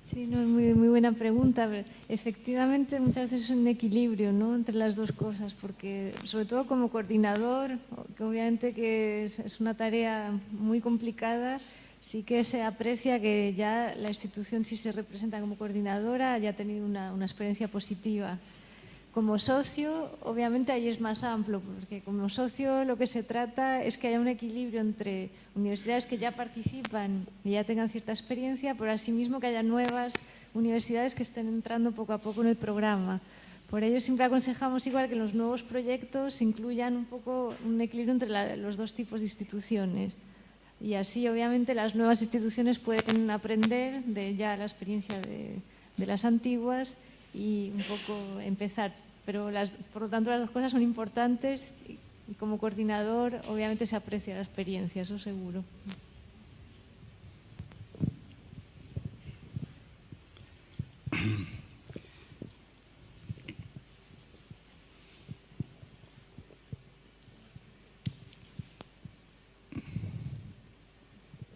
Sí, no, es muy buena pregunta. Efectivamente, muchas veces es un equilibrio, ¿no?, entre las dos cosas, porque sobre todo como coordinador, que obviamente que es una tarea muy complicada, sí que se aprecia que ya la institución, si se representa como coordinadora, haya tenido una experiencia positiva. Como socio, obviamente ahí es más amplio, porque como socio lo que se trata es que haya un equilibrio entre universidades que ya participan y ya tengan cierta experiencia, pero asimismo que haya nuevas universidades que estén entrando poco a poco en el programa. Por ello siempre aconsejamos igual que en los nuevos proyectos se incluyan un poco un equilibrio entre los dos tipos de instituciones. Y así obviamente las nuevas instituciones pueden aprender de ya la experiencia de las antiguas y un poco empezar. Pero por lo tanto las dos cosas son importantes y como coordinador obviamente se aprecia la experiencia, eso seguro.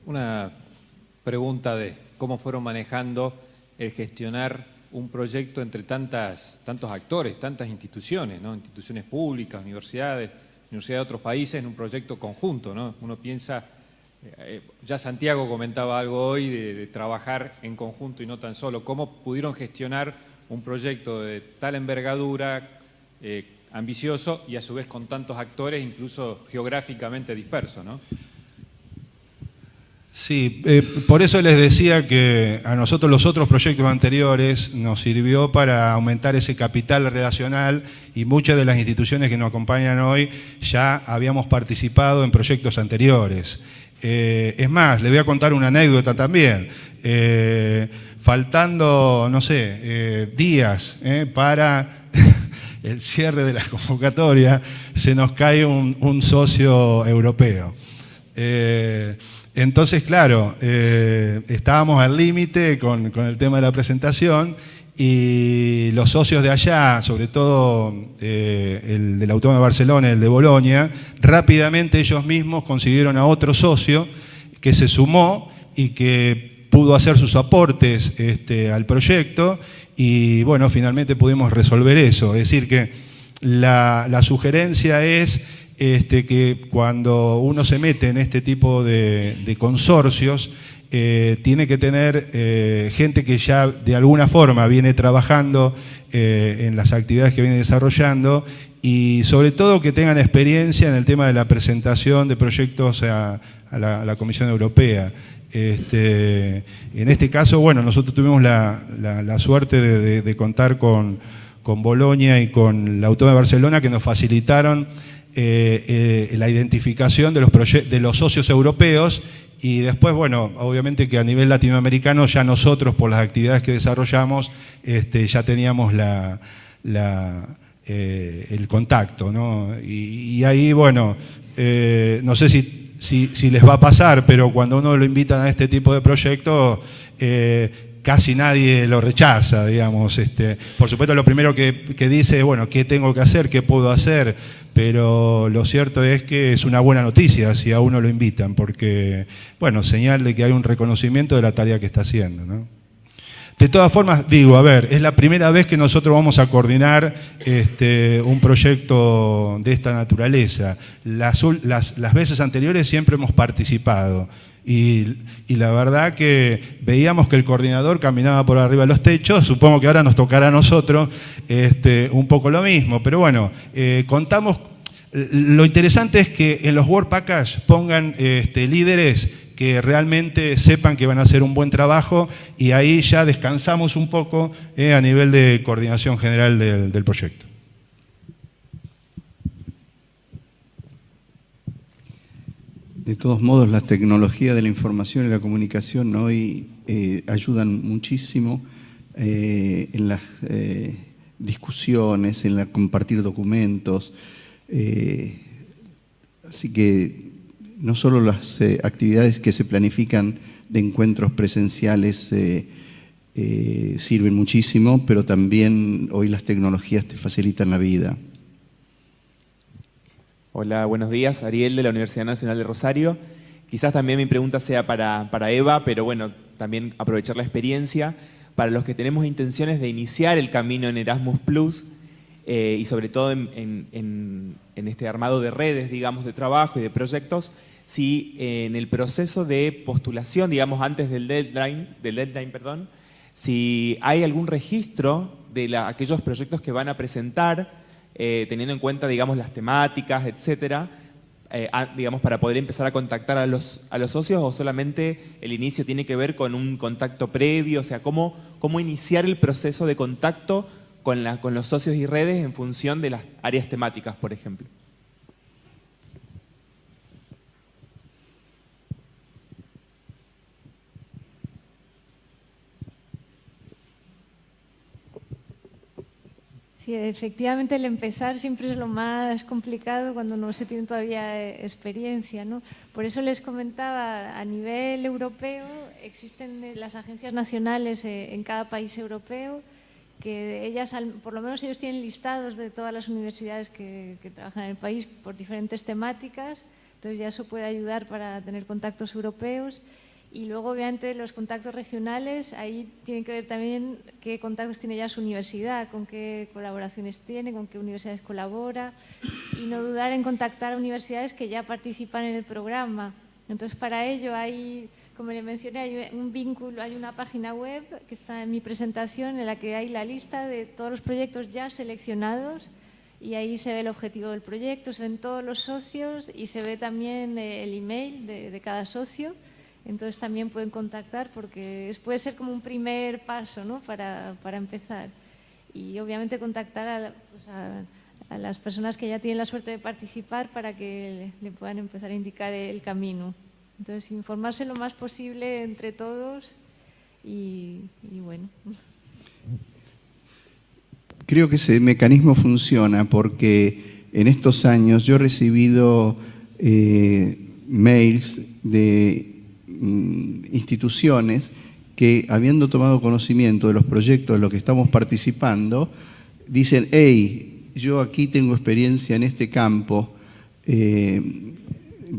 Una pregunta de cómo fueron manejando el gestionar un proyecto entre tantos actores, tantas instituciones, ¿no? Instituciones públicas, universidades de otros países, en un proyecto conjunto, ¿no? Uno piensa, ya Santiago comentaba algo hoy de trabajar en conjunto y no tan solo. ¿Cómo pudieron gestionar un proyecto de tal envergadura, ambicioso y a su vez con tantos actores, incluso geográficamente dispersos, ¿no? Sí, por eso les decía que a nosotros los otros proyectos anteriores nos sirvió para aumentar ese capital relacional, y muchas de las instituciones que nos acompañan hoy ya habíamos participado en proyectos anteriores. Es más, les voy a contar una anécdota también. Faltando, no sé, días para el cierre de la convocatoria, se nos cae un socio europeo. Entonces, claro, estábamos al límite con el tema de la presentación, y los socios de allá, sobre todo el de la Autónoma de Barcelona y el de Bolonia, rápidamente ellos mismos consiguieron a otro socio que se sumó y que pudo hacer sus aportes al proyecto, y bueno, finalmente pudimos resolver eso. Es decir que la sugerencia es que cuando uno se mete en este tipo de consorcios, tiene que tener gente que ya de alguna forma viene trabajando en las actividades que viene desarrollando, y sobre todo que tengan experiencia en el tema de la presentación de proyectos a la Comisión Europea. En este caso, bueno, nosotros tuvimos la suerte de contar con Bolonia y con la Autónoma de Barcelona, que nos facilitaron la identificación de los socios europeos, y después, bueno, obviamente que a nivel latinoamericano ya nosotros, por las actividades que desarrollamos, ya teníamos el contacto, ¿no? Y ahí, bueno, no sé si les va a pasar, pero cuando uno lo invitan a este tipo de proyectos, casi nadie lo rechaza, digamos. Por supuesto, lo primero que dice es, bueno, ¿qué tengo que hacer? ¿Qué puedo hacer? Pero lo cierto es que es una buena noticia si a uno lo invitan, porque, bueno, señal de que hay un reconocimiento de la tarea que está haciendo, ¿no? De todas formas, digo, a ver, es la primera vez que nosotros vamos a coordinar un proyecto de esta naturaleza. Las veces anteriores siempre hemos participado. Y la verdad que veíamos que el coordinador caminaba por arriba de los techos. Supongo que ahora nos tocará a nosotros un poco lo mismo, pero bueno, contamos, Lo interesante es que en los Work Package pongan líderes que realmente sepan que van a hacer un buen trabajo, y ahí ya descansamos un poco a nivel de coordinación general del proyecto. De todos modos, las tecnologías de la información y la comunicación hoy ayudan muchísimo en las discusiones, en compartir documentos. Así que no solo las actividades que se planifican de encuentros presenciales sirven muchísimo, pero también hoy las tecnologías te facilitan la vida. Hola, buenos días. Ariel, de la Universidad Nacional de Rosario. Quizás también mi pregunta sea para Eva, pero bueno, también aprovechar la experiencia. Para los que tenemos intenciones de iniciar el camino en Erasmus+, y sobre todo en este armado de redes, digamos, de trabajo y de proyectos, si en el proceso de postulación, digamos, antes del deadline, si hay algún registro de aquellos proyectos que van a presentar, teniendo en cuenta, digamos, las temáticas, etcétera, digamos, para poder empezar a contactar a los socios, o solamente el inicio tiene que ver con un contacto previo, o sea, cómo iniciar el proceso de contacto con los socios y redes en función de las áreas temáticas, por ejemplo. Sí, efectivamente el empezar siempre es lo más complicado cuando no se tiene todavía experiencia, ¿no? Por eso les comentaba, a nivel europeo existen las agencias nacionales en cada país europeo, que ellas, por lo menos ellos tienen listados de todas las universidades que trabajan en el país por diferentes temáticas, entonces ya eso puede ayudar para tener contactos europeos. Y luego, obviamente, los contactos regionales, ahí tienen que ver también qué contactos tiene ya su universidad, con qué colaboraciones tiene, con qué universidades colabora, y no dudar en contactar a universidades que ya participan en el programa. Entonces, para ello hay, como le mencioné, hay un vínculo, hay una página web que está en mi presentación en la que hay la lista de todos los proyectos ya seleccionados, y ahí se ve el objetivo del proyecto, se ven todos los socios y se ve también el email de cada socio. Entonces también pueden contactar, porque puede ser como un primer paso, ¿no? para empezar. Y obviamente contactar a las personas que ya tienen la suerte de participar para que le puedan empezar a indicar el camino. Entonces informarse lo más posible entre todos y bueno. Creo que ese mecanismo funciona porque en estos años yo he recibido mails de instituciones que, habiendo tomado conocimiento de los proyectos de los que estamos participando, dicen: hey, yo aquí tengo experiencia en este campo, de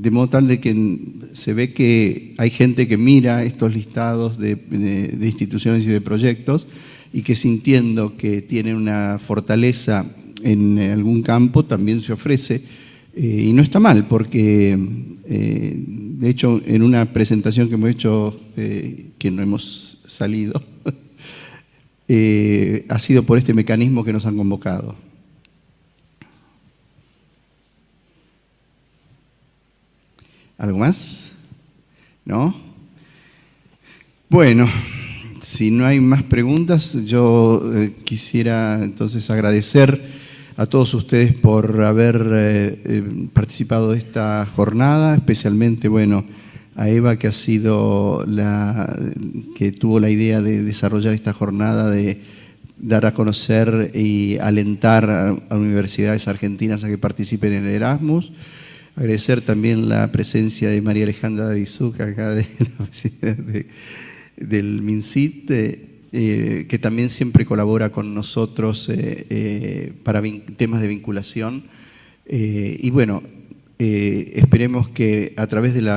modo tal de que se ve que hay gente que mira estos listados de instituciones y de proyectos, y que, sintiendo que tiene una fortaleza en algún campo, también se ofrece. Y no está mal, porque de hecho en una presentación que hemos hecho, que no hemos salido, ha sido por este mecanismo que nos han convocado. ¿Algo más? ¿No? Bueno, si no hay más preguntas, yo quisiera entonces agradecer a todos ustedes por haber participado de esta jornada, especialmente, bueno, a Eva, que ha sido que tuvo la idea de desarrollar esta jornada, de dar a conocer y alentar a universidades argentinas a que participen en el Erasmus. Agradecer también la presencia de María Alejandra Davizuc, acá del MinSit, que también siempre colabora con nosotros para temas de vinculación. Y bueno, esperemos que a través de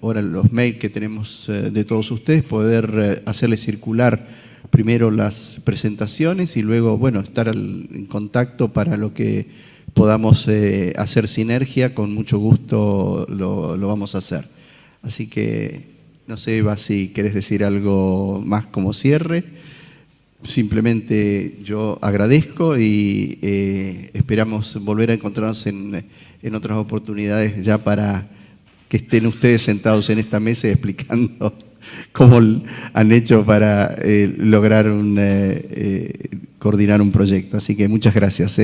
ahora los mails que tenemos de todos ustedes, poder hacerles circular primero las presentaciones y luego, bueno, estar en contacto para lo que podamos hacer sinergia. Con mucho gusto lo vamos a hacer. Así que no sé, Eva, si querés decir algo más como cierre. simplemente yo agradezco y esperamos volver a encontrarnos en otras oportunidades ya para que estén ustedes sentados en esta mesa explicando cómo han hecho para lograr coordinar un proyecto. Así que muchas gracias.